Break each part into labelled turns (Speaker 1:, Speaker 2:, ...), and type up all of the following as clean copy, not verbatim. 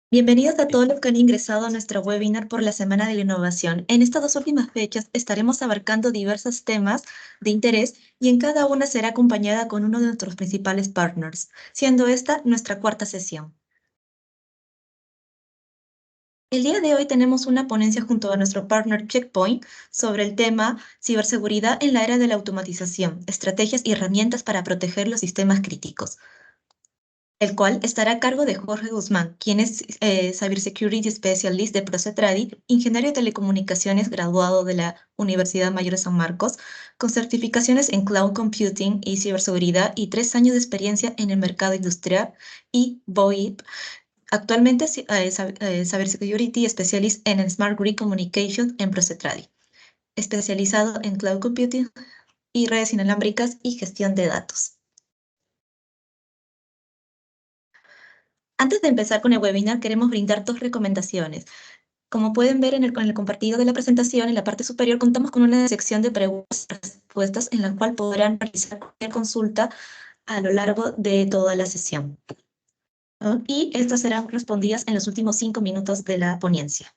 Speaker 1: Bienvenidos a todos los que han ingresado a nuestro webinar por la Semana de la Innovación. En estas dos últimas fechas estaremos abarcando diversos temas de interés y en cada una será acompañada con uno de nuestros principales partners, siendo esta nuestra cuarta sesión. El día de hoy tenemos una ponencia junto a nuestro partner Checkpoint sobre el tema ciberseguridad en la era de la automatización, estrategias y herramientas para proteger los sistemas críticos, el cual estará a cargo de Jorge Guzmán, quien es Cybersecurity Specialist de Procetradi, ingeniero de telecomunicaciones graduado de la Universidad Mayor de San Marcos, con certificaciones en Cloud Computing y ciberseguridad y 3 años de experiencia en el mercado industrial y VoIP. Actualmente es Cybersecurity Specialist en Smart Grid Communication en Procetradi, especializado en Cloud Computing y redes inalámbricas y gestión de datos. Antes de empezar con el webinar, queremos brindar 2 recomendaciones. Como pueden ver en el compartido de la presentación, en la parte superior contamos con una sección de preguntas y respuestas en la cual podrán realizar cualquier consulta a lo largo de toda la sesión, ¿no? Y estas serán respondidas en los últimos 5 minutos de la ponencia.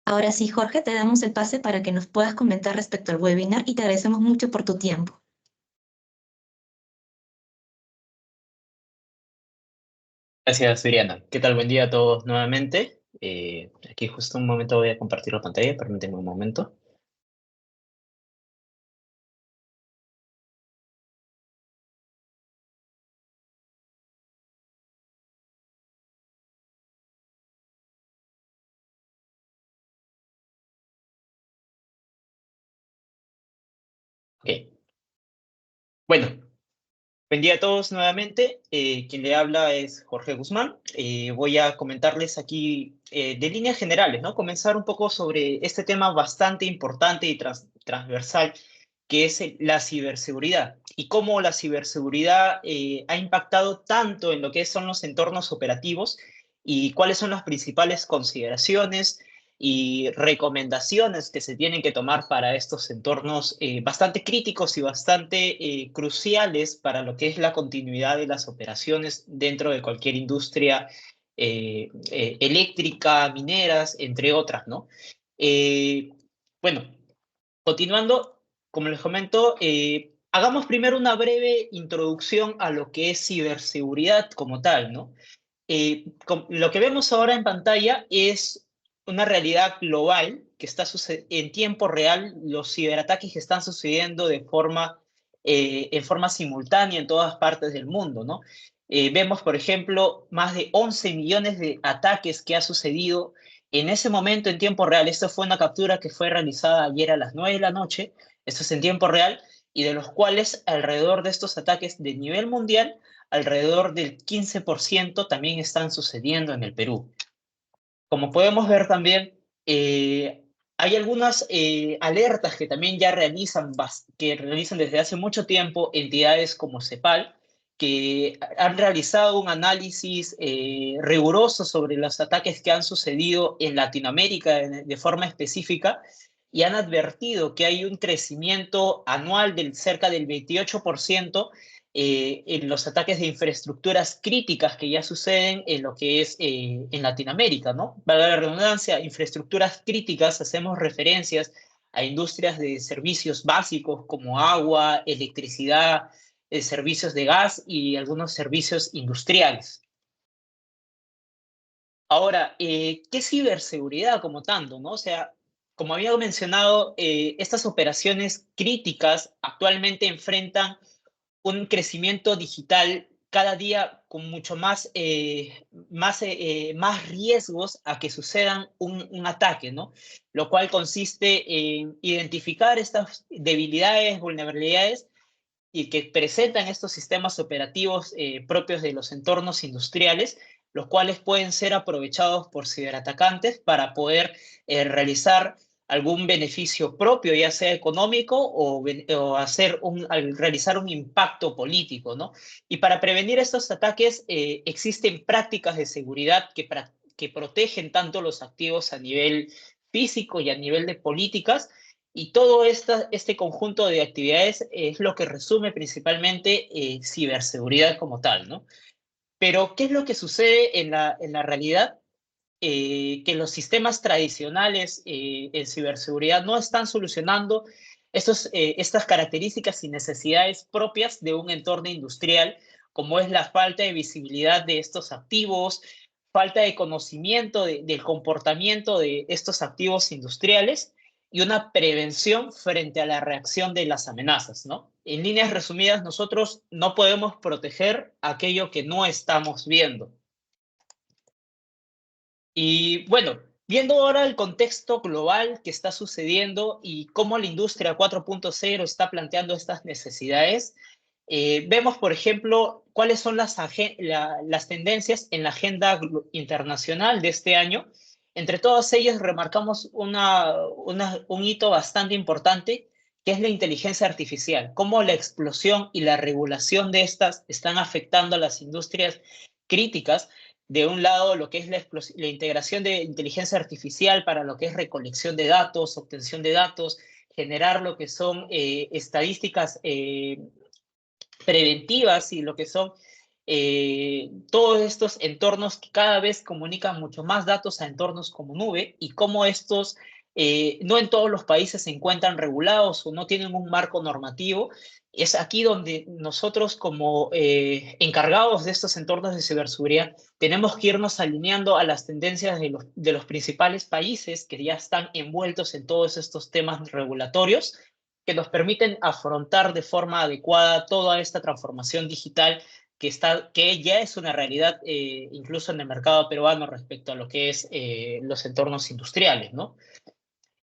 Speaker 1: Ahora sí, Jorge, te damos el pase para que nos puedas comentar respecto al webinar y te agradecemos mucho por tu tiempo.
Speaker 2: Gracias, Viriana. ¿Qué tal? Buen día a todos nuevamente. Aquí justo un momento voy a compartir la pantalla, permítanme un momento. Ok. Bueno, buen día a todos nuevamente. Quien le habla es Jorge Guzmán. Voy a comentarles aquí de líneas generales, ¿no? Comenzar un poco sobre este tema bastante importante y transversal, que es la ciberseguridad y cómo la ciberseguridad ha impactado tanto en lo que son los entornos operativos y cuáles son las principales consideraciones y recomendaciones que se tienen que tomar para estos entornos bastante críticos y bastante cruciales para lo que es la continuidad de las operaciones dentro de cualquier industria eléctrica, mineras, entre otras, ¿no? Eh, bueno, continuando, como les comento, hagamos primero una breve introducción a lo que es ciberseguridad como tal, ¿no? Lo que vemos ahora en pantalla es una realidad global que está en tiempo real, los ciberataques que están sucediendo en forma simultánea en todas partes del mundo, ¿no? Vemos, por ejemplo, más de 11 millones de ataques que ha sucedido en ese momento en tiempo real. Esto fue una captura que fue realizada ayer a las 9 de la noche, esto es en tiempo real, y de los cuales alrededor de estos ataques de nivel mundial, alrededor del 15% también están sucediendo en el Perú. Como podemos ver también, hay algunas alertas que también ya que realizan desde hace mucho tiempo entidades como CEPAL, que han realizado un análisis riguroso sobre los ataques que han sucedido en Latinoamérica de forma específica y han advertido que hay un crecimiento anual del cerca del 28% en los ataques de infraestructuras críticas que ya suceden en lo que es en Latinoamérica, ¿no? Para la redundancia, infraestructuras críticas, hacemos referencias a industrias de servicios básicos como agua, electricidad, servicios de gas y algunos servicios industriales. Ahora, ¿qué es ciberseguridad como tanto, no? O sea, como había mencionado, estas operaciones críticas actualmente enfrentan un crecimiento digital cada día con mucho más riesgos a que sucedan un ataque, ¿no? Lo cual consiste en identificar estas debilidades, vulnerabilidades y que presentan estos sistemas operativos propios de los entornos industriales, los cuales pueden ser aprovechados por ciberatacantes para poder realizar algún beneficio propio, ya sea económico o realizar un impacto político, ¿no? Y para prevenir estos ataques existen prácticas de seguridad que protegen tanto los activos a nivel físico y a nivel de políticas, y todo este conjunto de actividades es lo que resume principalmente ciberseguridad como tal, ¿no? Pero, ¿qué es lo que sucede en la realidad? que los sistemas tradicionales en ciberseguridad no están solucionando estas características y necesidades propias de un entorno industrial, como es la falta de visibilidad de estos activos, falta de conocimiento del comportamiento de estos activos industriales y una prevención frente a la reacción de las amenazas, ¿no? En líneas resumidas, nosotros no podemos proteger aquello que no estamos viendo. Y bueno, viendo ahora el contexto global que está sucediendo y cómo la industria 4.0 está planteando estas necesidades, vemos, por ejemplo, cuáles son las tendencias en la agenda internacional de este año. Entre todas ellas, remarcamos un hito bastante importante, que es la inteligencia artificial, cómo la explosión y la regulación de estas están afectando a las industrias críticas. De un lado, lo que es la integración de inteligencia artificial para lo que es recolección de datos, obtención de datos, generar lo que son estadísticas preventivas y lo que son todos estos entornos que cada vez comunican mucho más datos a entornos como nube y cómo estos no en todos los países se encuentran regulados o no tienen un marco normativo. Es aquí donde nosotros como encargados de estos entornos de ciberseguridad tenemos que irnos alineando a las tendencias de los principales países que ya están envueltos en todos estos temas regulatorios que nos permiten afrontar de forma adecuada toda esta transformación digital que ya es una realidad incluso en el mercado peruano respecto a lo que es los entornos industriales, ¿no?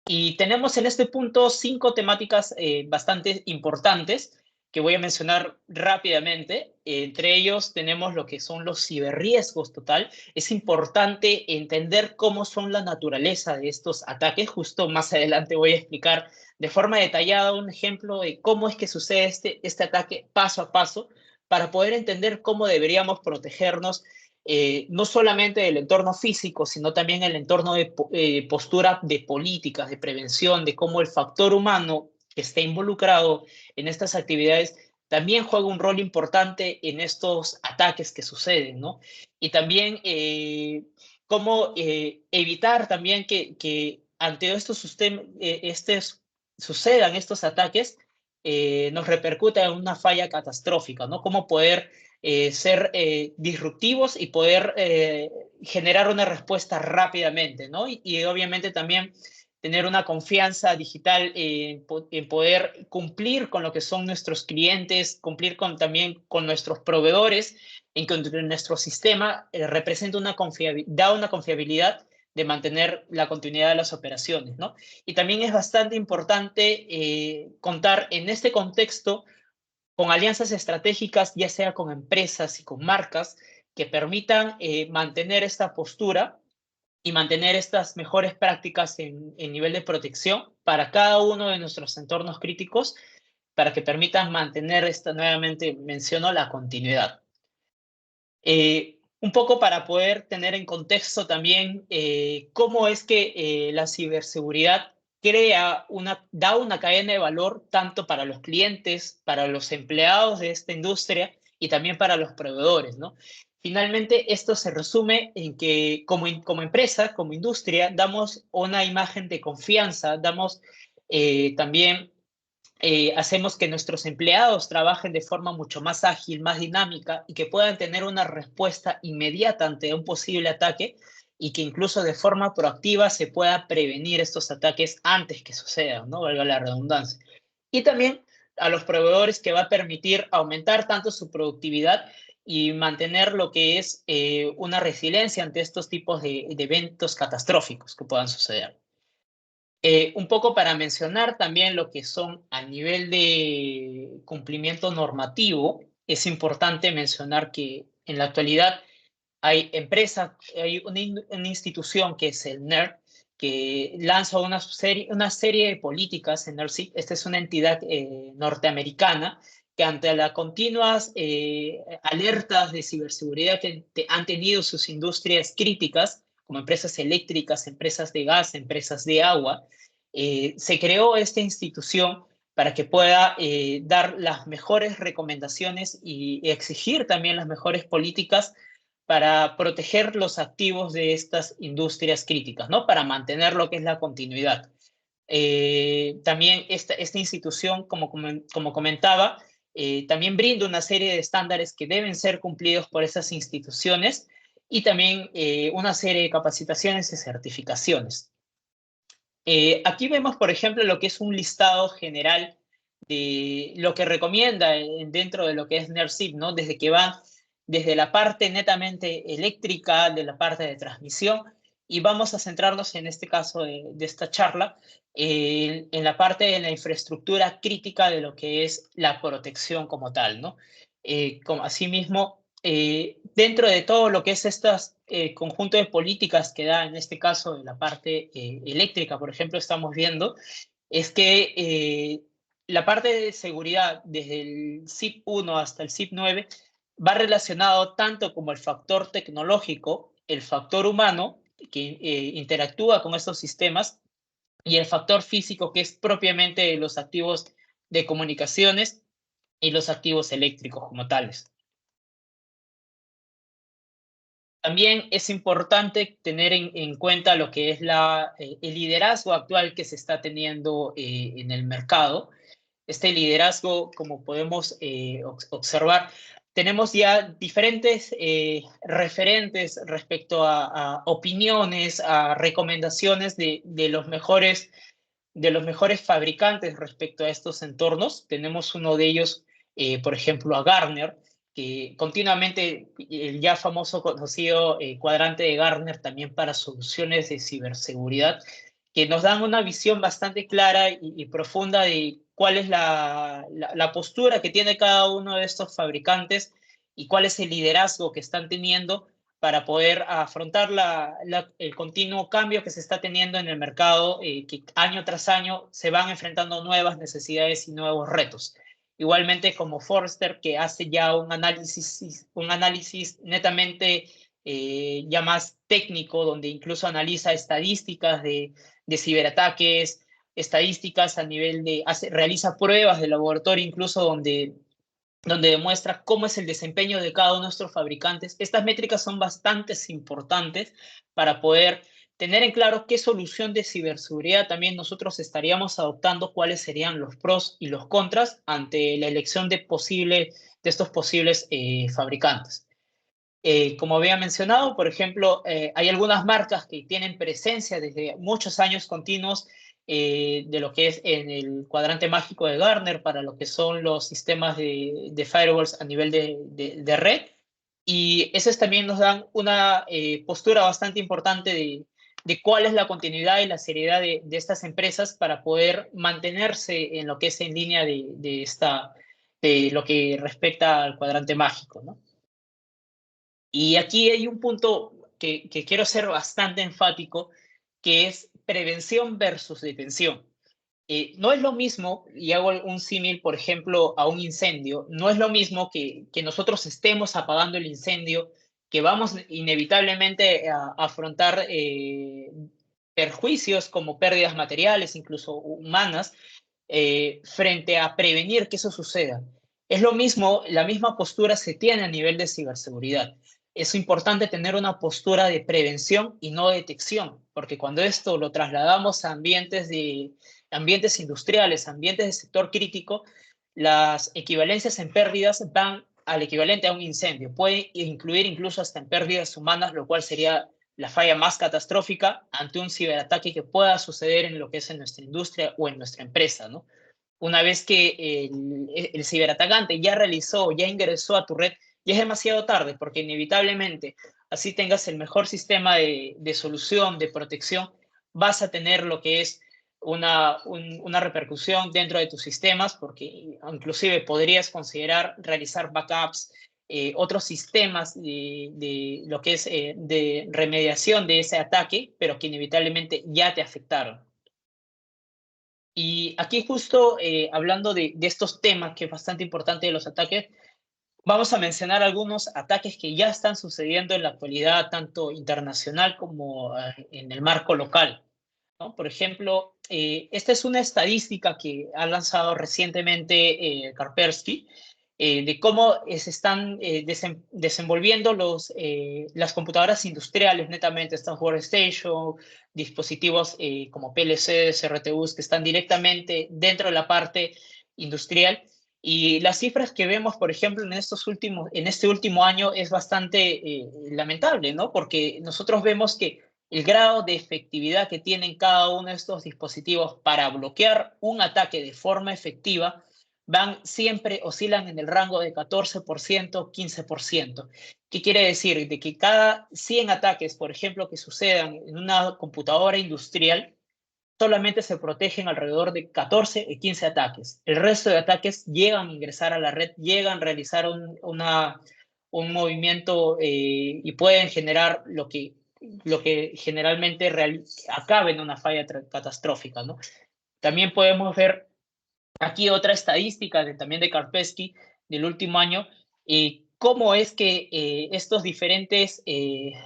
Speaker 2: Y tenemos en este punto 5 temáticas bastante importantes que voy a mencionar rápidamente. Entre ellos tenemos lo que son los ciberriesgos total. Es importante entender cómo son la naturaleza de estos ataques. Justo más adelante voy a explicar de forma detallada un ejemplo de cómo es que sucede este ataque paso a paso para poder entender cómo deberíamos protegernos no solamente del entorno físico, sino también el entorno de postura de políticas, de prevención, de cómo el factor humano que está involucrado en estas actividades también juega un rol importante en estos ataques que suceden, ¿no? Y también cómo evitar también que ante sucedan estos ataques, nos repercuta en una falla catastrófica, ¿no? Cómo poder ser disruptivos y poder generar una respuesta rápidamente, ¿no? Y obviamente también tener una confianza digital en poder cumplir con lo que son nuestros clientes, cumplir también con nuestros proveedores, en que nuestro sistema da una confiabilidad de mantener la continuidad de las operaciones, ¿no? Y también es bastante importante contar en este contexto con alianzas estratégicas, ya sea con empresas y con marcas, que permitan mantener esta postura y mantener estas mejores prácticas en nivel de protección para cada uno de nuestros entornos críticos, para que permitan mantener nuevamente menciono, la continuidad. Un poco para poder tener en contexto también cómo es que la ciberseguridad da una cadena de valor tanto para los clientes, para los empleados de esta industria y también para los proveedores, ¿no? Finalmente, esto se resume en que como empresa, como industria, damos una imagen de confianza, damos también hacemos que nuestros empleados trabajen de forma mucho más ágil, más dinámica y que puedan tener una respuesta inmediata ante un posible ataque y que incluso de forma proactiva se pueda prevenir estos ataques antes que sucedan, ¿no? Valga la redundancia. Y también a los proveedores que va a permitir aumentar tanto su productividad y mantener lo que es una resiliencia ante estos tipos de eventos catastróficos que puedan suceder. Un poco para mencionar también lo que son a nivel de cumplimiento normativo, es importante mencionar que en la actualidad hay empresas, hay una institución que es el NERC, que lanza una serie de políticas en NERC. Esta es una entidad norteamericana que ante las continuas alertas de ciberseguridad que han tenido sus industrias críticas, como empresas eléctricas, empresas de gas, empresas de agua, se creó esta institución para que pueda dar las mejores recomendaciones y exigir también las mejores políticas para proteger los activos de estas industrias críticas, ¿no? Para mantener lo que es la continuidad. También esta institución, como comentaba, también brinda una serie de estándares que deben ser cumplidos por esas instituciones y también una serie de capacitaciones y certificaciones. Aquí vemos, por ejemplo, lo que es un listado general de lo que recomienda dentro de lo que es NERSIP, ¿no? Desde que va desde la parte netamente eléctrica, de la parte de transmisión, y vamos a centrarnos en este caso de esta charla, en la parte de la infraestructura crítica de lo que es la protección como tal, ¿no? Asimismo, dentro de todo lo que es estas conjunto de políticas que da, en este caso, en la parte eléctrica, por ejemplo, estamos viendo, es que la parte de seguridad, desde el SIP 1 hasta el SIP 9, va relacionado tanto como el factor tecnológico, el factor humano, que interactúa con estos sistemas, y el factor físico, que es propiamente los activos de comunicaciones y los activos eléctricos como tales. También es importante tener en cuenta lo que es el liderazgo actual que se está teniendo en el mercado. Este liderazgo, como podemos observar, tenemos ya diferentes referentes respecto a opiniones, a recomendaciones de los mejores fabricantes respecto a estos entornos. Tenemos uno de ellos, por ejemplo, a Gartner, que continuamente el ya famoso conocido cuadrante de Gartner también para soluciones de ciberseguridad, que nos dan una visión bastante clara y profunda de cuál es la postura que tiene cada uno de estos fabricantes y cuál es el liderazgo que están teniendo para poder afrontar el continuo cambio que se está teniendo en el mercado, que año tras año se van enfrentando nuevas necesidades y nuevos retos. Igualmente como Forrester, que hace ya un análisis netamente ya más técnico, donde incluso analiza estadísticas de ciberataques, estadísticas a nivel realiza pruebas de laboratorio incluso donde demuestra cómo es el desempeño de cada uno de nuestros fabricantes. Estas métricas son bastante importantes para poder tener en claro qué solución de ciberseguridad también nosotros estaríamos adoptando, cuáles serían los pros y los contras ante la elección de estos posibles fabricantes. Como había mencionado, por ejemplo, hay algunas marcas que tienen presencia desde muchos años continuos de lo que es en el cuadrante mágico de Gartner para lo que son los sistemas de firewalls a nivel de red. Y esos también nos dan una postura bastante importante de cuál es la continuidad y la seriedad de estas empresas para poder mantenerse en lo que es en línea de lo que respecta al cuadrante mágico, ¿no? Y aquí hay un punto que quiero ser bastante enfático, que es prevención versus detención. No es lo mismo, y hago un símil, por ejemplo, a un incendio, no es lo mismo que nosotros estemos apagando el incendio, que vamos inevitablemente a afrontar perjuicios como pérdidas materiales, incluso humanas, frente a prevenir que eso suceda. Es lo mismo, la misma postura se tiene a nivel de ciberseguridad. Es importante tener una postura de prevención y no de detección, porque cuando esto lo trasladamos a ambientes industriales, ambientes de sector crítico, las equivalencias en pérdidas van al equivalente a un incendio. Puede incluir incluso hasta en pérdidas humanas, lo cual sería la falla más catastrófica ante un ciberataque que pueda suceder en lo que es en nuestra industria o en nuestra empresa, ¿no? Una vez que el ciberatacante ya realizó, ya ingresó a tu red, ya es demasiado tarde, porque inevitablemente, así tengas el mejor sistema de solución, de protección, vas a tener lo que es una repercusión dentro de tus sistemas, porque inclusive podrías considerar realizar backups, otros sistemas de lo que es de remediación de ese ataque, pero que inevitablemente ya te afectaron. Y aquí justo hablando de estos temas, que es bastante importante de los ataques, vamos a mencionar algunos ataques que ya están sucediendo en la actualidad, tanto internacional como en el marco local, ¿no? Por ejemplo, esta es una estadística que ha lanzado recientemente Kaspersky, de cómo se están desenvolviendo las computadoras industriales netamente, estas workstation, dispositivos como PLCs, RTUs, que están directamente dentro de la parte industrial. Y las cifras que vemos, por ejemplo, en este último año es bastante lamentable, ¿no? Porque nosotros vemos que el grado de efectividad que tienen cada uno de estos dispositivos para bloquear un ataque de forma efectiva siempre oscilan en el rango de 14%, 15%. ¿Qué quiere decir? De que cada 100 ataques, por ejemplo, que sucedan en una computadora industrial, solamente se protegen alrededor de 14 y 15 ataques. El resto de ataques llegan a ingresar a la red, llegan a realizar un movimiento y pueden generar lo que generalmente acabe en una falla catastrófica, ¿no? También podemos ver aquí otra estadística también de Kaspersky del último año, cómo es que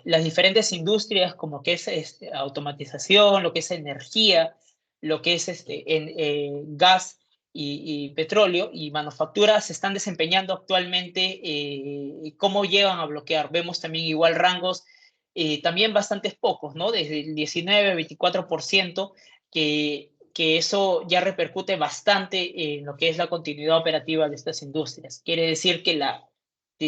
Speaker 2: las diferentes industrias, como que es automatización, lo que es energía, lo que es gas y petróleo y manufactura, se están desempeñando actualmente, cómo llegan a bloquear. Vemos también igual rangos, también bastantes pocos, ¿no? Desde el 19 24%, que eso ya repercute bastante en lo que es la continuidad operativa de estas industrias. Quiere decir que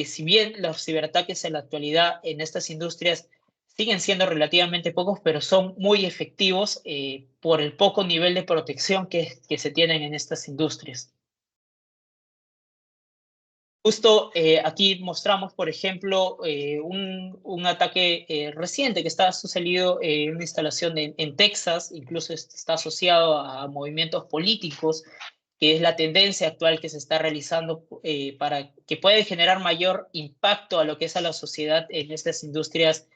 Speaker 2: si bien los ciberataques en la actualidad en estas industrias siguen siendo relativamente pocos, pero son muy efectivos por el poco nivel de protección que se tienen en estas industrias. Justo aquí mostramos, por ejemplo, un ataque reciente que está sucedido en una instalación en Texas, incluso está asociado a movimientos políticos, que es la tendencia actual que se está realizando para que puede generar mayor impacto a lo que es a la sociedad en estas industrias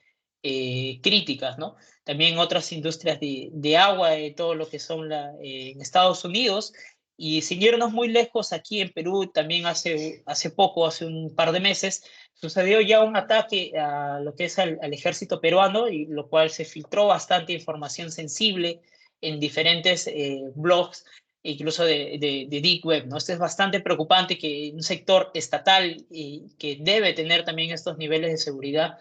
Speaker 2: críticas, ¿no? También otras industrias de agua, de todo lo que son en Estados Unidos. Y sin irnos muy lejos, aquí en Perú también hace poco, hace un par de meses, sucedió ya un ataque a lo que es al ejército peruano, y lo cual se filtró bastante información sensible en diferentes blogs, incluso de Deep Web, ¿no? Esto es bastante preocupante, que un sector estatal que debe tener también estos niveles de seguridad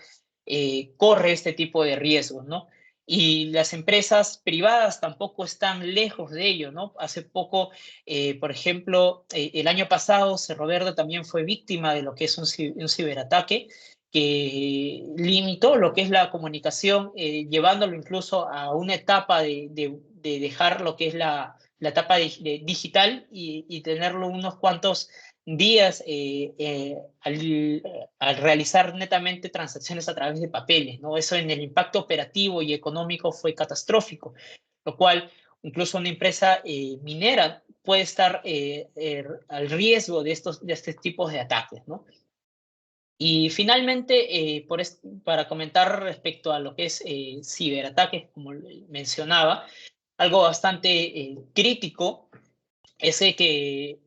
Speaker 2: corre este tipo de riesgos, ¿no? Y las empresas privadas tampoco están lejos de ello, ¿no? Hace poco, por ejemplo, el año pasado, Cerro Verde también fue víctima de lo que es un ciberataque que limitó lo que es la comunicación, llevándolo incluso a una etapa de dejar lo que es la etapa digital y tenerlo unos cuantos días al realizar netamente transacciones a través de papeles, ¿no? Eso en el impacto operativo y económico fue catastrófico, lo cual incluso una empresa minera puede estar al riesgo de estos tipos de ataques, ¿no? Y finalmente, para comentar respecto a lo que es ciberataques, como mencionaba, algo bastante crítico es que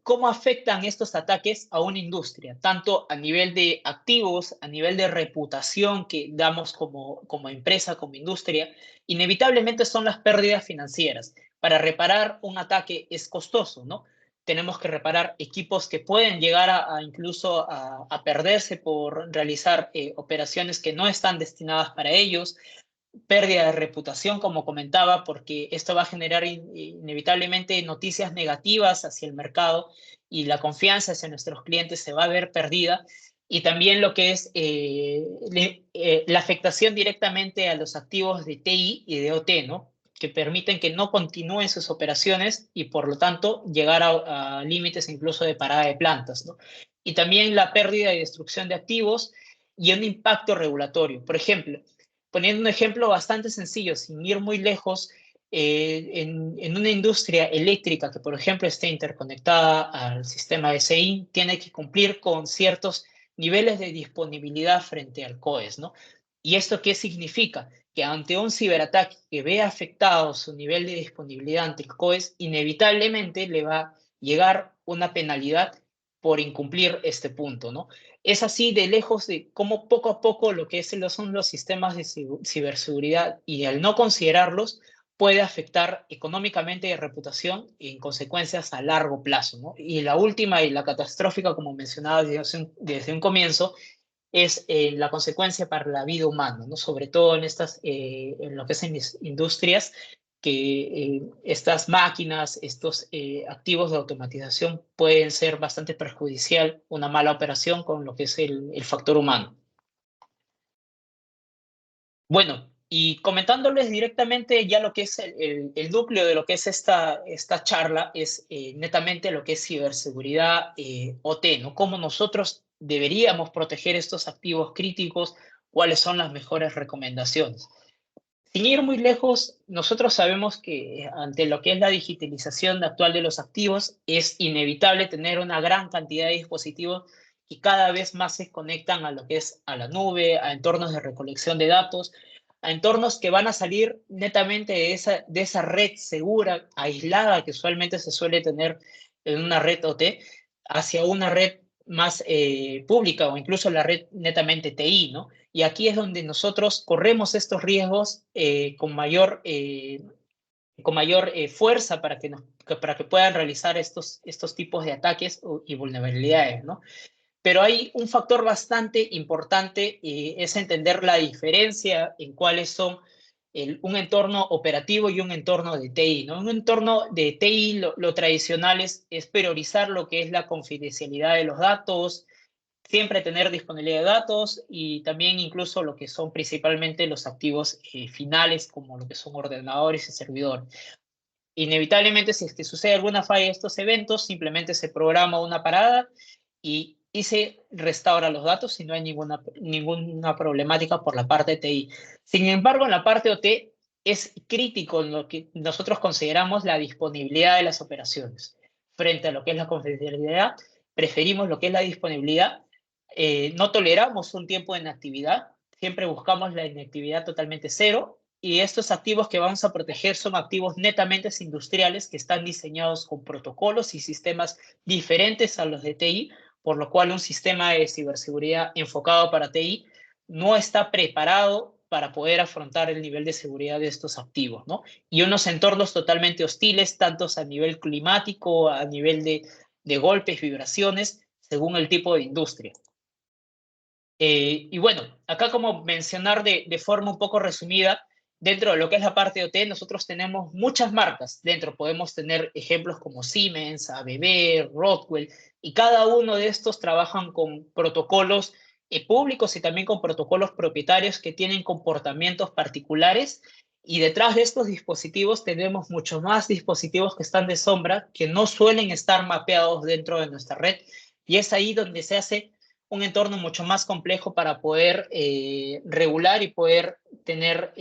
Speaker 2: cómo afectan estos ataques a una industria, tanto a nivel de activos, a nivel de reputación que damos como empresa, como industria. Inevitablemente son las pérdidas financieras. Para reparar un ataque es costoso, ¿no? Tenemos que reparar equipos que pueden llegar incluso a perderse por realizar operaciones que no están destinadas para ellos, pérdida de reputación, como comentaba, porque esto va a generar inevitablemente noticias negativas hacia el mercado y la confianza hacia nuestros clientes se va a ver perdida. Y también lo que es la afectación directamente a los activos de TI y de OT, ¿no? Que permiten que no continúen sus operaciones y por lo tanto llegar a límites incluso de parada de plantas, ¿no? Y también la pérdida y destrucción de activos y un impacto regulatorio. Por ejemplo, poniendo un ejemplo bastante sencillo, sin ir muy lejos, en una industria eléctrica que, por ejemplo, esté interconectada al sistema de SI, tiene que cumplir con ciertos niveles de disponibilidad frente al COES, ¿no? ¿Y esto qué significa? Que ante un ciberataque que vea afectado su nivel de disponibilidad ante el COES, inevitablemente le va a llegar una penalidad por incumplir este punto, ¿no? Es así de lejos de cómo poco a poco lo que son los sistemas de ciberseguridad y al no considerarlos puede afectar económicamente y de reputación y en consecuencias a largo plazo, ¿no? Y la última y la catastrófica, como mencionaba desde un comienzo, es la consecuencia para la vida humana, ¿no? Sobre todo en lo que es en mis industrias, que estas máquinas, estos activos de automatización pueden ser bastante perjudicial, una mala operación con lo que es el factor humano. Bueno, y comentándoles directamente ya lo que es el núcleo de lo que es esta charla, es netamente lo que es ciberseguridad OT, ¿no? Cómo nosotros deberíamos proteger estos activos críticos, cuáles son las mejores recomendaciones. Sin ir muy lejos, nosotros sabemos que ante lo que es la digitalización actual de los activos, es inevitable tener una gran cantidad de dispositivos que cada vez más se conectan a lo que es a la nube, a entornos de recolección de datos, a entornos que van a salir netamente de esa red segura, aislada, que usualmente se suele tener en una red OT, hacia una red más pública o incluso la red netamente TI, ¿no? Y aquí es donde nosotros corremos estos riesgos con mayor fuerza para que puedan realizar estos tipos de ataques y vulnerabilidades, ¿no? Pero hay un factor bastante importante y es entender la diferencia en cuáles son un entorno operativo y un entorno de TI, ¿no? Un entorno de TI, lo tradicional es priorizar lo que es la confidencialidad de los datos, siempre tener disponibilidad de datos y también incluso lo que son principalmente los activos finales, como lo que son ordenadores y servidores. Inevitablemente, si es que sucede alguna falla de estos eventos, simplemente se programa una parada y se restaura los datos y no hay ninguna problemática por la parte de TI. Sin embargo, en la parte OT es crítico en lo que nosotros consideramos la disponibilidad de las operaciones. Frente a lo que es la confidencialidad, preferimos lo que es la disponibilidad. No toleramos un tiempo de inactividad, siempre buscamos la inactividad totalmente cero y estos activos que vamos a proteger son activos netamente industriales que están diseñados con protocolos y sistemas diferentes a los de TI, por lo cual un sistema de ciberseguridad enfocado para TI no está preparado para poder afrontar el nivel de seguridad de estos activos, ¿no? Y unos entornos totalmente hostiles, tanto a nivel climático, a nivel de golpes, vibraciones, según el tipo de industria. Y bueno, acá como mencionar de forma un poco resumida, dentro de lo que es la parte de OT, nosotros tenemos muchas marcas. Dentro podemos tener ejemplos como Siemens, ABB, Rockwell, y cada uno de estos trabajan con protocolos públicos y también con protocolos propietarios que tienen comportamientos particulares. Y detrás de estos dispositivos tenemos muchos más dispositivos que están de sombra, que no suelen estar mapeados dentro de nuestra red. Y es ahí donde se hace un entorno mucho más complejo para poder regular y poder tener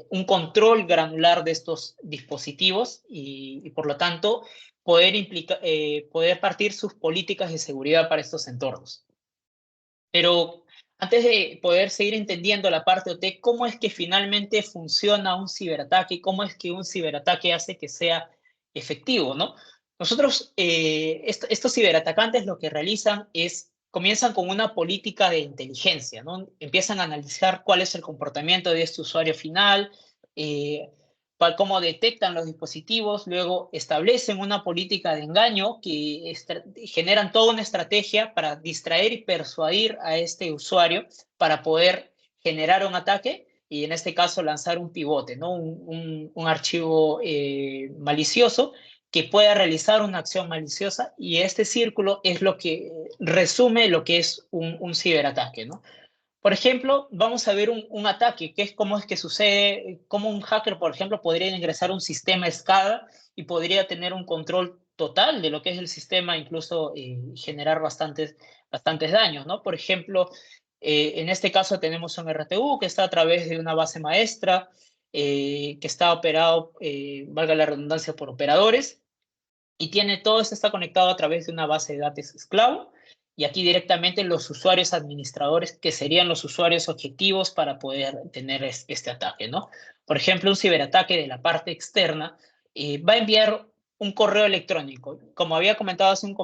Speaker 2: un control granular de estos dispositivos y por lo tanto poder partir sus políticas de seguridad para estos entornos. Pero antes de poder seguir entendiendo la parte OT, ¿cómo es que finalmente funciona un ciberataque? ¿Cómo es que un ciberataque hace que sea efectivo, ¿no? Nosotros, estos ciberatacantes lo que realizan es, comienzan con una política de inteligencia, ¿no? Empiezan a analizar cuál es el comportamiento de este usuario final, eh, cómo detectan los dispositivos, luego establecen una política de engaño que generan toda una estrategia para distraer y persuadir a este usuario para poder generar un ataque y en este caso lanzar un pivote, ¿no? Un archivo malicioso que pueda realizar una acción maliciosa y este círculo es lo que resume lo que es un ciberataque, ¿no? Por ejemplo, vamos a ver un ataque, que es cómo es que sucede, cómo un hacker, por ejemplo, podría ingresar a un sistema SCADA y podría tener un control total de lo que es el sistema, incluso generar bastantes daños, ¿no? Por ejemplo, en este caso tenemos un RTU que está a través de una base maestra, que está operado, valga la redundancia, por operadores, y todo esto está conectado a través de una base de datos esclavo. Y aquí directamente los usuarios administradores, que serían los usuarios objetivos para poder tener este ataque, ¿no? Por ejemplo, un ciberataque de la parte externa va a enviar un correo electrónico. Como había comentado hace un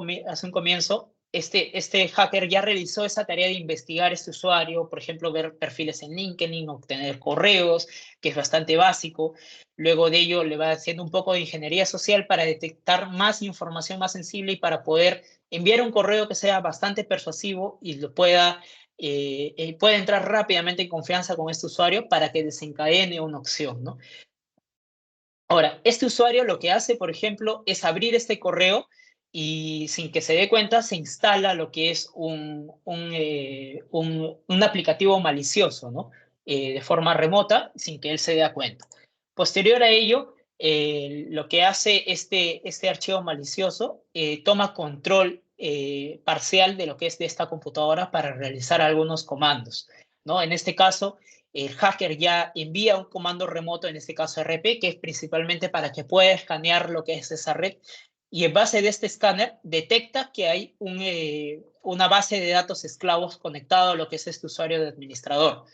Speaker 2: comienzo, este hacker ya realizó esa tarea de investigar este usuario, por ejemplo, ver perfiles en LinkedIn, obtener correos, que es bastante básico. Luego de ello le va haciendo un poco de ingeniería social para detectar más información más sensible y para poder enviar un correo que sea bastante persuasivo y lo pueda entrar rápidamente en confianza con este usuario para que desencadene una opción, ¿no? Ahora, este usuario lo que hace, por ejemplo, es abrir este correo y sin que se dé cuenta se instala lo que es un aplicativo malicioso, ¿no? De forma remota, sin que él se dé cuenta. Posterior a ello, lo que hace este archivo malicioso, toma control parcial de lo que es de esta computadora para realizar algunos comandos, ¿no? En este caso, el hacker ya envía un comando remoto, en este caso RP, que es principalmente para que pueda escanear lo que es esa red, y en base de este escáner detecta que hay una base de datos esclavos conectado a lo que es este usuario de administrador.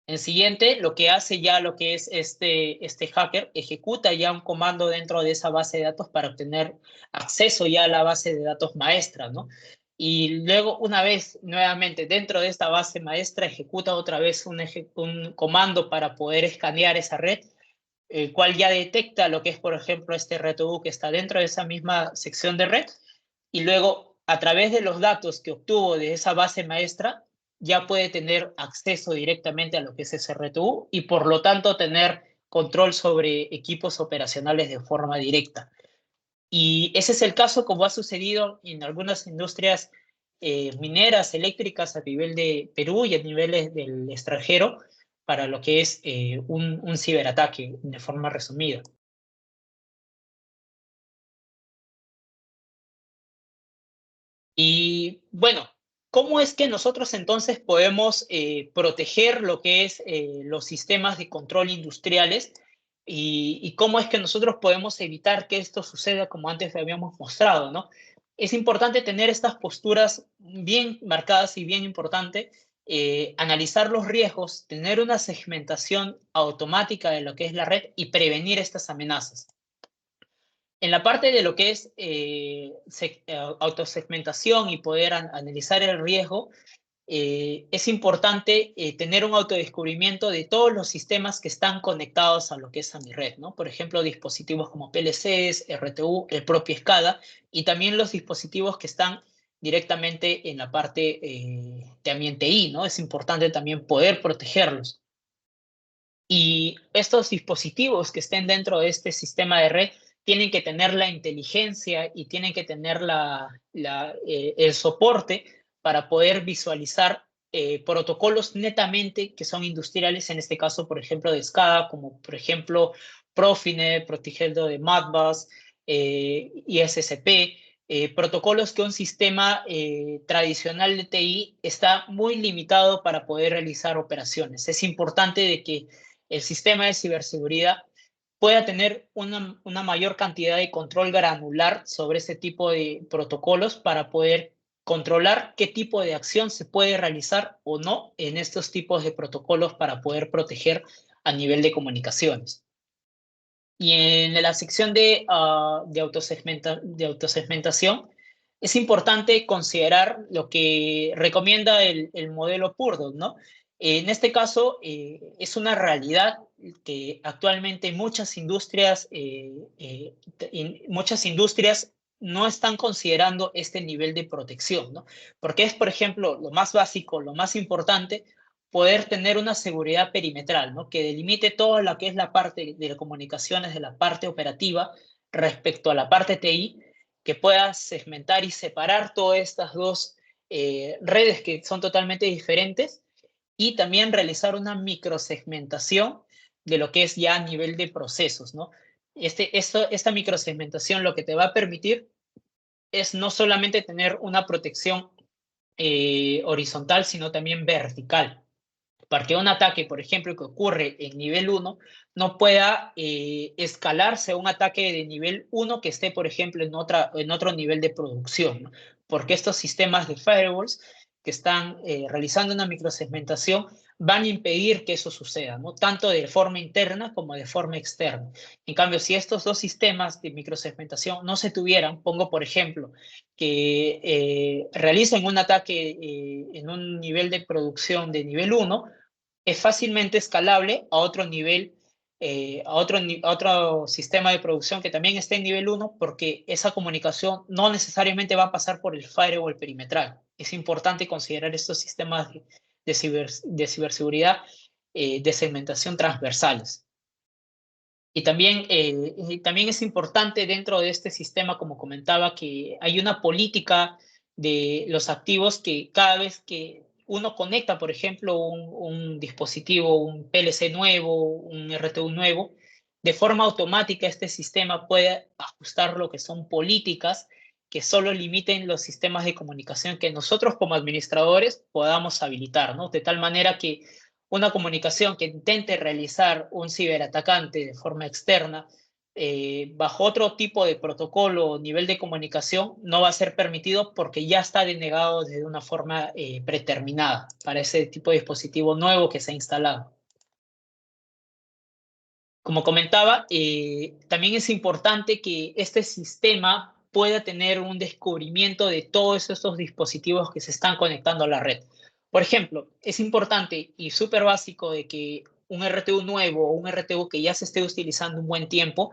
Speaker 2: En siguiente, lo que hace ya lo que es este hacker, ejecuta ya un comando dentro de esa base de datos para obtener acceso ya a la base de datos maestra, ¿no? Y luego, una vez nuevamente dentro de esta base maestra, ejecuta otra vez un comando para poder escanear esa red, el cual ya detecta lo que es, por ejemplo, este RTU que está dentro de esa misma sección de red, y luego, a través de los datos que obtuvo de esa base maestra, ya puede tener acceso directamente a lo que es ese RTU y por lo tanto tener control sobre equipos operacionales de forma directa. Y ese es el caso como ha sucedido en algunas industrias mineras, eléctricas a nivel de Perú y a niveles del extranjero para lo que es un ciberataque de forma resumida. Y bueno, ¿cómo es que nosotros entonces podemos proteger lo que es los sistemas de control industriales y cómo es que nosotros podemos evitar que esto suceda como antes habíamos mostrado, ¿no? Es importante tener estas posturas bien marcadas y bien importante, analizar los riesgos, tener una segmentación automática de lo que es la red y prevenir estas amenazas. En la parte de lo que es autosegmentación y poder analizar el riesgo, es importante tener un autodescubrimiento de todos los sistemas que están conectados a lo que es a mi red, ¿no? Por ejemplo, dispositivos como PLCs, RTU, el propio SCADA, y también los dispositivos que están directamente en la parte también TI, ¿no? Es importante también poder protegerlos. Y estos dispositivos que estén dentro de este sistema de red tienen que tener la inteligencia y tienen que tener el soporte para poder visualizar protocolos netamente que son industriales, en este caso, por ejemplo, de SCADA, como por ejemplo Profinet, protegiendo de Modbus, ISSP, protocolos que un sistema tradicional de TI está muy limitado para poder realizar operaciones. Es importante de que el sistema de ciberseguridad pueda tener una mayor cantidad de control granular sobre ese tipo de protocolos para poder controlar qué tipo de acción se puede realizar o no en estos tipos de protocolos para poder proteger a nivel de comunicaciones. Y en la sección de autosegmentación, es importante considerar lo que recomienda el modelo Purdue, ¿no? En este caso, es una realidad que actualmente muchas industrias no están considerando este nivel de protección, ¿no? Porque es, por ejemplo, lo más básico, lo más importante, poder tener una seguridad perimetral, ¿no? Que delimite toda lo que es la parte de comunicaciones, de la parte operativa respecto a la parte TI, que pueda segmentar y separar todas estas dos redes que son totalmente diferentes y también realizar una microsegmentación de lo que es ya a nivel de procesos, ¿no? Esta microsegmentación lo que te va a permitir es no solamente tener una protección horizontal, sino también vertical, para que un ataque, por ejemplo, que ocurre en nivel 1, no pueda escalarse a un ataque de nivel 1 que esté, por ejemplo, en otro nivel de producción, ¿no? Porque estos sistemas de firewalls que están realizando una microsegmentación van a impedir que eso suceda, ¿no? Tanto de forma interna como de forma externa. En cambio, si estos dos sistemas de microsegmentación no se tuvieran, pongo por ejemplo, que realicen un ataque en un nivel de producción de nivel 1, es fácilmente escalable a otro nivel, a otro sistema de producción que también esté en nivel 1, porque esa comunicación no necesariamente va a pasar por el firewall perimetral. Es importante considerar estos sistemas de ciberseguridad de segmentación transversales. Y también es importante dentro de este sistema, como comentaba, que hay una política de los activos que cada vez que uno conecta, por ejemplo, un dispositivo, un PLC nuevo, un RTU nuevo, de forma automática este sistema puede ajustar lo que son políticas que solo limiten los sistemas de comunicación que nosotros como administradores podamos habilitar, ¿no? De tal manera que una comunicación que intente realizar un ciberatacante de forma externa bajo otro tipo de protocolo o nivel de comunicación no va a ser permitido porque ya está denegado de una forma predeterminada para ese tipo de dispositivo nuevo que se ha instalado. Como comentaba, también es importante que este sistema pueda tener un descubrimiento de todos estos dispositivos que se están conectando a la red. Por ejemplo, es importante y súper básico de que un RTU nuevo o un RTU que ya se esté utilizando un buen tiempo,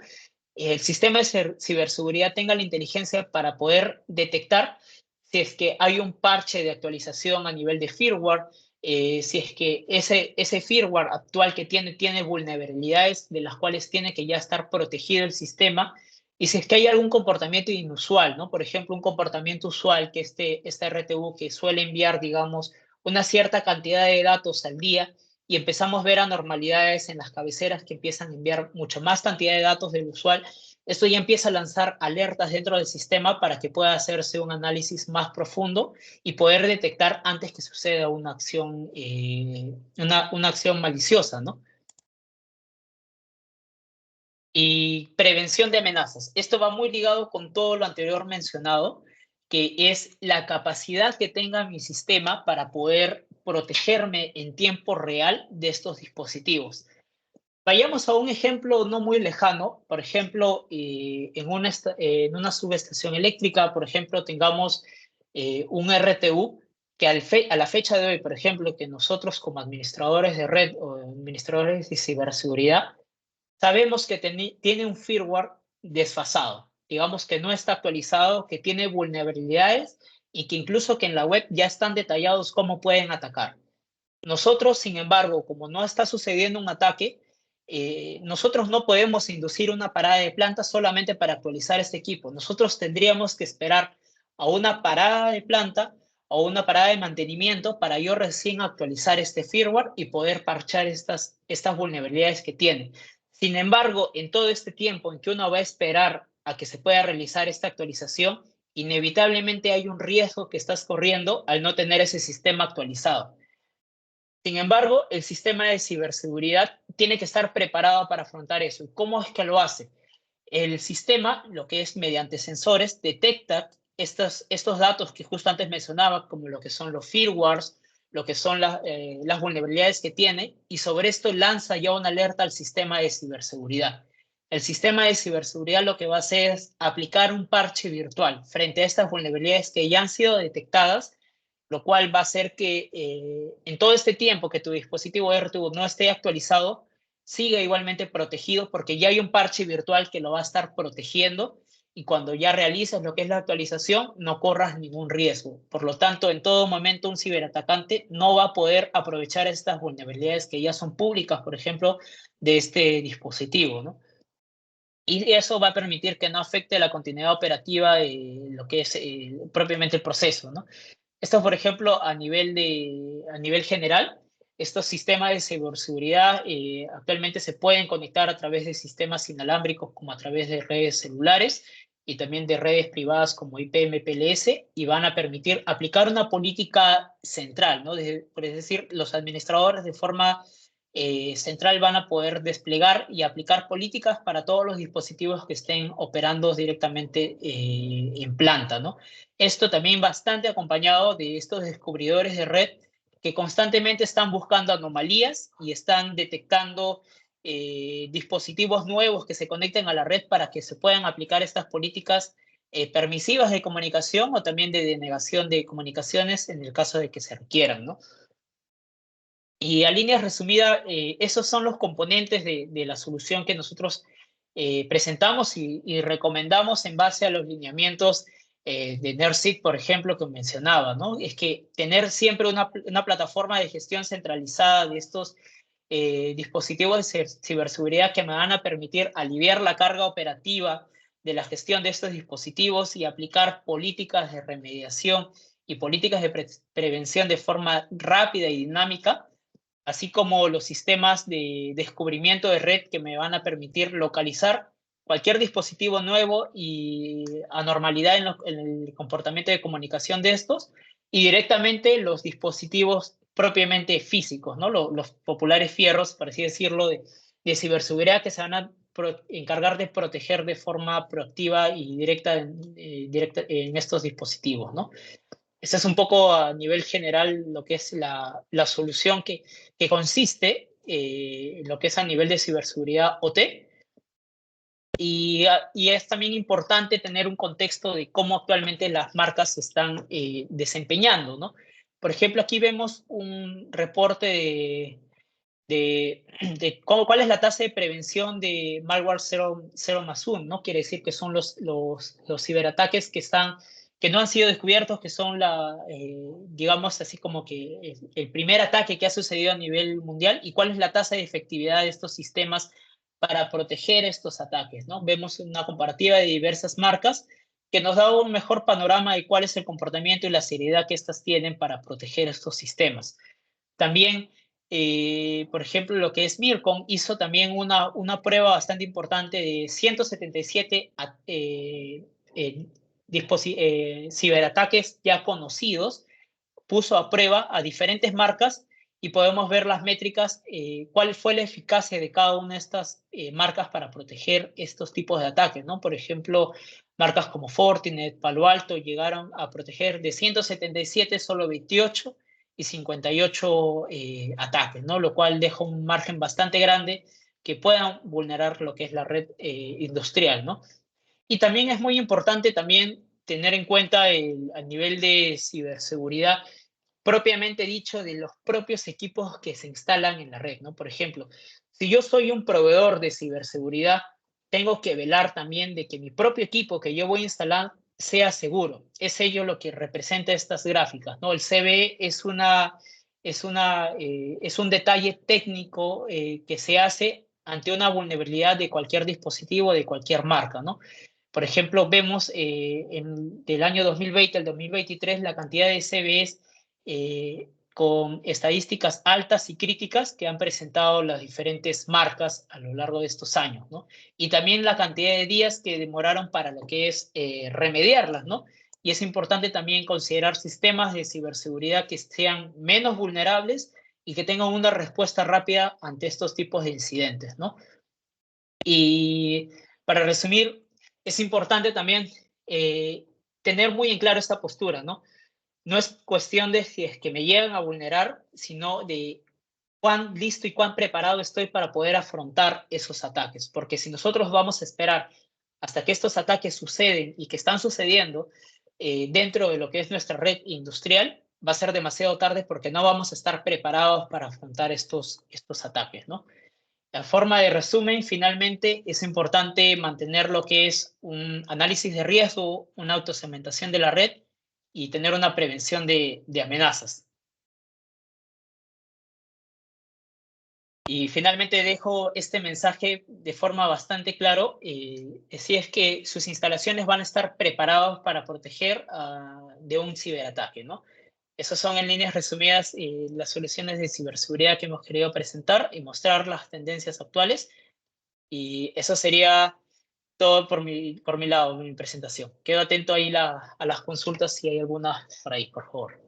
Speaker 2: el sistema de ciberseguridad tenga la inteligencia para poder detectar si es que hay un parche de actualización a nivel de firmware, si es que ese firmware actual que tiene vulnerabilidades de las cuales tiene que ya estar protegido el sistema, y si es que hay algún comportamiento inusual, ¿no? Por ejemplo, un comportamiento usual que este RTU que suele enviar, digamos, una cierta cantidad de datos al día, y empezamos a ver anormalidades en las cabeceras que empiezan a enviar mucho más cantidad de datos del usual, esto ya empieza a lanzar alertas dentro del sistema para que pueda hacerse un análisis más profundo y poder detectar antes que suceda una acción, una acción maliciosa, ¿no? Y prevención de amenazas. Esto va muy ligado con todo lo anterior mencionado, que es la capacidad que tenga mi sistema para poder protegerme en tiempo real de estos dispositivos. Vayamos a un ejemplo no muy lejano, por ejemplo, en una subestación eléctrica, por ejemplo, tengamos un RTU que a la fecha de hoy, por ejemplo, que nosotros como administradores de red o administradores de ciberseguridad, sabemos que tiene un firmware desfasado, digamos que no está actualizado, que tiene vulnerabilidades y que incluso que en la web ya están detallados cómo pueden atacar. Nosotros, sin embargo, como no está sucediendo un ataque, nosotros no podemos inducir una parada de planta solamente para actualizar este equipo. Nosotros tendríamos que esperar a una parada de planta o una parada de mantenimiento para yo recién actualizar este firmware y poder parchar estas vulnerabilidades que tiene. Sin embargo, en todo este tiempo en que uno va a esperar a que se pueda realizar esta actualización, inevitablemente hay un riesgo que estás corriendo al no tener ese sistema actualizado. Sin embargo, el sistema de ciberseguridad tiene que estar preparado para afrontar eso. ¿Cómo es que lo hace? El sistema, lo que es mediante sensores, detecta estos datos que justo antes mencionaba, como lo que son los firmwares, lo que son las vulnerabilidades que tiene, y sobre esto lanza ya una alerta al sistema de ciberseguridad. El sistema de ciberseguridad lo que va a hacer es aplicar un parche virtual frente a estas vulnerabilidades que ya han sido detectadas, lo cual va a hacer que en todo este tiempo que tu dispositivo RTU no esté actualizado, siga igualmente protegido porque ya hay un parche virtual que lo va a estar protegiendo, y cuando ya realices lo que es la actualización no corras ningún riesgo. Por lo tanto, en todo momento un ciberatacante no va a poder aprovechar estas vulnerabilidades que ya son públicas, por ejemplo, de este dispositivo, ¿no? Y eso va a permitir que no afecte la continuidad operativa de lo que es propiamente el proceso, ¿no? Esto, por ejemplo, a nivel general, estos sistemas de ciberseguridad actualmente se pueden conectar a través de sistemas inalámbricos como a través de redes celulares y también de redes privadas como IP-MPLS, y van a permitir aplicar una política central, ¿no? Por decir, los administradores de forma central van a poder desplegar y aplicar políticas para todos los dispositivos que estén operando directamente en planta, ¿no? Esto también bastante acompañado de estos descubridores de red que constantemente están buscando anomalías y están detectando dispositivos nuevos que se conecten a la red para que se puedan aplicar estas políticas permisivas de comunicación o también de denegación de comunicaciones en el caso de que se requieran, ¿no? Y a líneas resumidas, esos son los componentes de la solución que nosotros presentamos y recomendamos en base a los lineamientos de NERSIC, por ejemplo, que mencionaba, ¿no? Es que tener siempre una plataforma de gestión centralizada de estos dispositivos de ciberseguridad que me van a permitir aliviar la carga operativa de la gestión de estos dispositivos y aplicar políticas de remediación y políticas de prevención de forma rápida y dinámica, así como los sistemas de descubrimiento de red que me van a permitir localizar cualquier dispositivo nuevo y anormalidad en el comportamiento de comunicación de estos, y directamente los dispositivos propiamente físicos, ¿no? Los populares fierros, por así decirlo, de ciberseguridad que se van a encargar de proteger de forma proactiva y directa en estos dispositivos, ¿no? Ese es un poco a nivel general lo que es la solución que consiste en lo que es a nivel de ciberseguridad OT. Y es también importante tener un contexto de cómo actualmente las marcas se están desempeñando, ¿no? Por ejemplo, aquí vemos un reporte de cuál es la tasa de prevención de malware 0+1, ¿no? Quiere decir que son los ciberataques que no han sido descubiertos, que son digamos así como que el primer ataque que ha sucedido a nivel mundial, y cuál es la tasa de efectividad de estos sistemas para proteger estos ataques, ¿no? Vemos una comparativa de diversas marcas que nos da un mejor panorama de cuál es el comportamiento y la seriedad que éstas tienen para proteger estos sistemas. También, por ejemplo, lo que es Mircom hizo también una prueba bastante importante de 177 ciberataques ya conocidos, puso a prueba a diferentes marcas y podemos ver las métricas, cuál fue la eficacia de cada una de estas marcas para proteger estos tipos de ataques, ¿no? Por ejemplo, marcas como Fortinet, Palo Alto llegaron a proteger de 177 solo 28 y 58 ataques, ¿no? Lo cual deja un margen bastante grande que puedan vulnerar lo que es la red industrial, ¿no? Y también es muy importante también tener en cuenta a nivel de ciberseguridad propiamente dicho de los propios equipos que se instalan en la red, ¿no? Por ejemplo, si yo soy un proveedor de ciberseguridad, tengo que velar también de que mi propio equipo que yo voy a instalar sea seguro. Es ello lo que representa estas gráficas, ¿no? El CVE es un detalle técnico que se hace ante una vulnerabilidad de cualquier dispositivo, de cualquier marca, ¿no? Por ejemplo, vemos del año 2020 al 2023 la cantidad de CVEs con estadísticas altas y críticas que han presentado las diferentes marcas a lo largo de estos años, ¿no? Y también la cantidad de días que demoraron para lo que es remediarlas, ¿no? Y es importante también considerar sistemas de ciberseguridad que sean menos vulnerables y que tengan una respuesta rápida ante estos tipos de incidentes, ¿no? Y para resumir, es importante también tener muy en claro esta postura, ¿no? No es cuestión de si es que me llegan a vulnerar, sino de cuán listo y cuán preparado estoy para poder afrontar esos ataques. Porque si nosotros vamos a esperar hasta que estos ataques suceden y que están sucediendo dentro de lo que es nuestra red industrial, va a ser demasiado tarde porque no vamos a estar preparados para afrontar estos ataques, ¿no? La forma de resumen, finalmente, es importante mantener lo que es un análisis de riesgo, una autosegmentación de la red y tener una prevención de amenazas. Y finalmente dejo este mensaje de forma bastante claro, si es que sus instalaciones van a estar preparados para proteger de un ciberataque, ¿no? Esas son en líneas resumidas las soluciones de ciberseguridad que hemos querido presentar y mostrar las tendencias actuales. Y eso sería todo por mi lado, mi presentación. Quedo atento ahí a las consultas si hay alguna por ahí, por favor.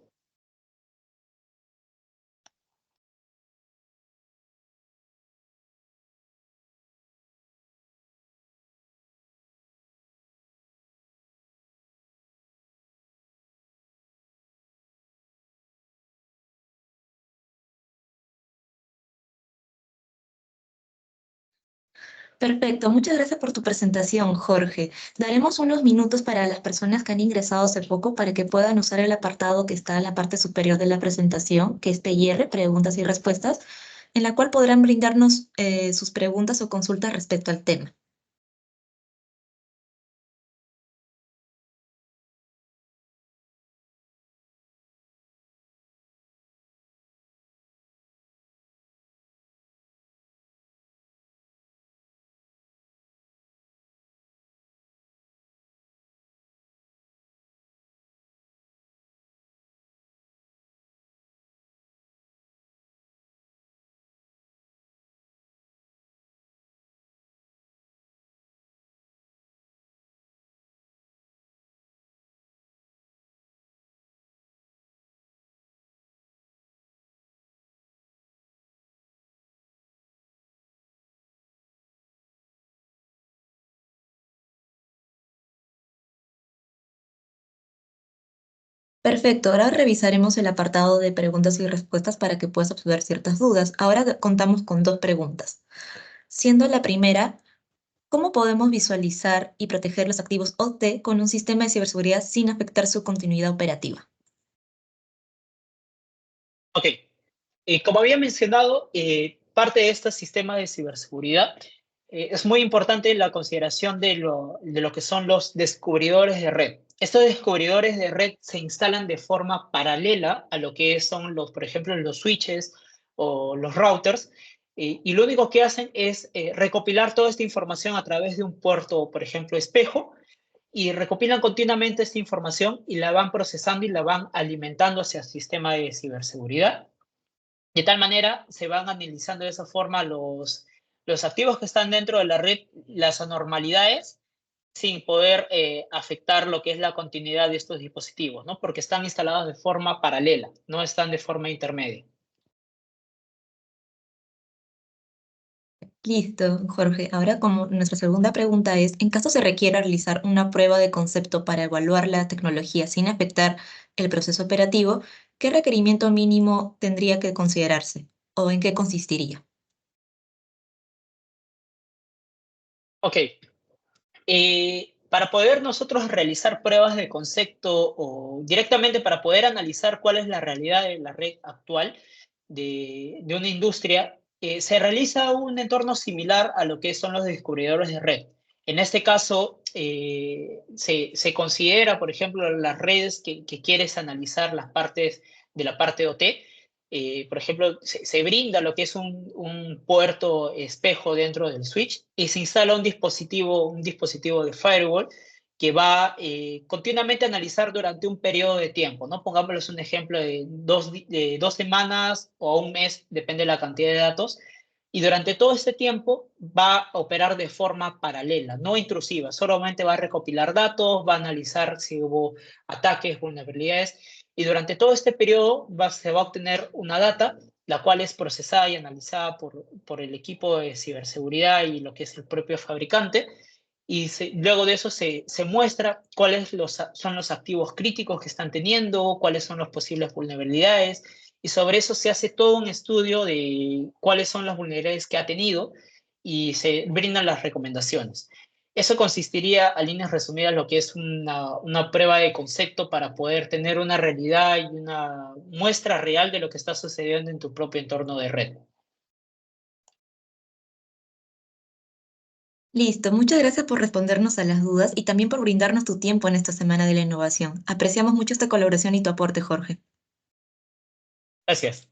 Speaker 1: Perfecto, muchas gracias por tu presentación, Jorge. Daremos unos minutos para las personas que han ingresado hace poco para que puedan usar el apartado que está en la parte superior de la presentación, que es PIR, preguntas y respuestas, en la cual podrán brindarnos sus preguntas o consultas respecto al tema. Perfecto, ahora revisaremos el apartado de preguntas y respuestas para que puedas observar ciertas dudas. Ahora contamos con dos preguntas, siendo la primera, ¿cómo podemos visualizar y proteger los activos OT con un sistema de ciberseguridad sin afectar su continuidad operativa?
Speaker 2: Ok, como había mencionado, parte de este sistema de ciberseguridad es muy importante la consideración de lo que son los descubridores de red. Estos descubridores de red se instalan de forma paralela a lo que son los, por ejemplo, los switches o los routers, y lo único que hacen es recopilar toda esta información a través de un puerto, por ejemplo, espejo, y recopilan continuamente esta información y la van procesando y la van alimentando hacia el sistema de ciberseguridad. De tal manera, se van analizando de esa forma los activos que están dentro de la red, las anormalidades, sin poder afectar lo que es la continuidad de estos dispositivos, ¿no? Porque están instalados de forma paralela, no están de forma intermedia.
Speaker 1: Listo, Jorge. Ahora, como nuestra segunda pregunta es, en caso se requiera realizar una prueba de concepto para evaluar la tecnología sin afectar el proceso operativo, ¿qué requerimiento mínimo tendría que considerarse o en qué consistiría?
Speaker 2: Ok, para poder nosotros realizar pruebas de concepto o directamente para poder analizar cuál es la realidad de la red actual de una industria, se realiza un entorno similar a lo que son los descubridores de red. En este caso, se considera, por ejemplo, las redes que quieres analizar las partes de la parte OT. Por ejemplo, se brinda lo que es un puerto espejo dentro del switch y se instala un dispositivo de firewall que va continuamente a analizar durante un periodo de tiempo, ¿no? Pongámosles un ejemplo de 2 semanas o un mes, depende de la cantidad de datos, y durante todo este tiempo va a operar de forma paralela, no intrusiva, solamente va a recopilar datos, va a analizar si hubo ataques, vulnerabilidades, y durante todo este periodo se va a obtener una data, la cual es procesada y analizada por el equipo de ciberseguridad y lo que es el propio fabricante, y luego de eso se muestra cuáles son los activos críticos que están teniendo, cuáles son las posibles vulnerabilidades, y sobre eso se hace todo un estudio de cuáles son las vulnerabilidades que ha tenido y se brindan las recomendaciones. Eso consistiría, a líneas resumidas, lo que es una prueba de concepto para poder tener una realidad y una muestra real de lo que está sucediendo en tu propio entorno de red.
Speaker 1: Listo, muchas gracias por respondernos a las dudas y también por brindarnos tu tiempo en esta Semana de la Innovación. Apreciamos mucho esta colaboración y tu aporte, Jorge.
Speaker 2: Gracias.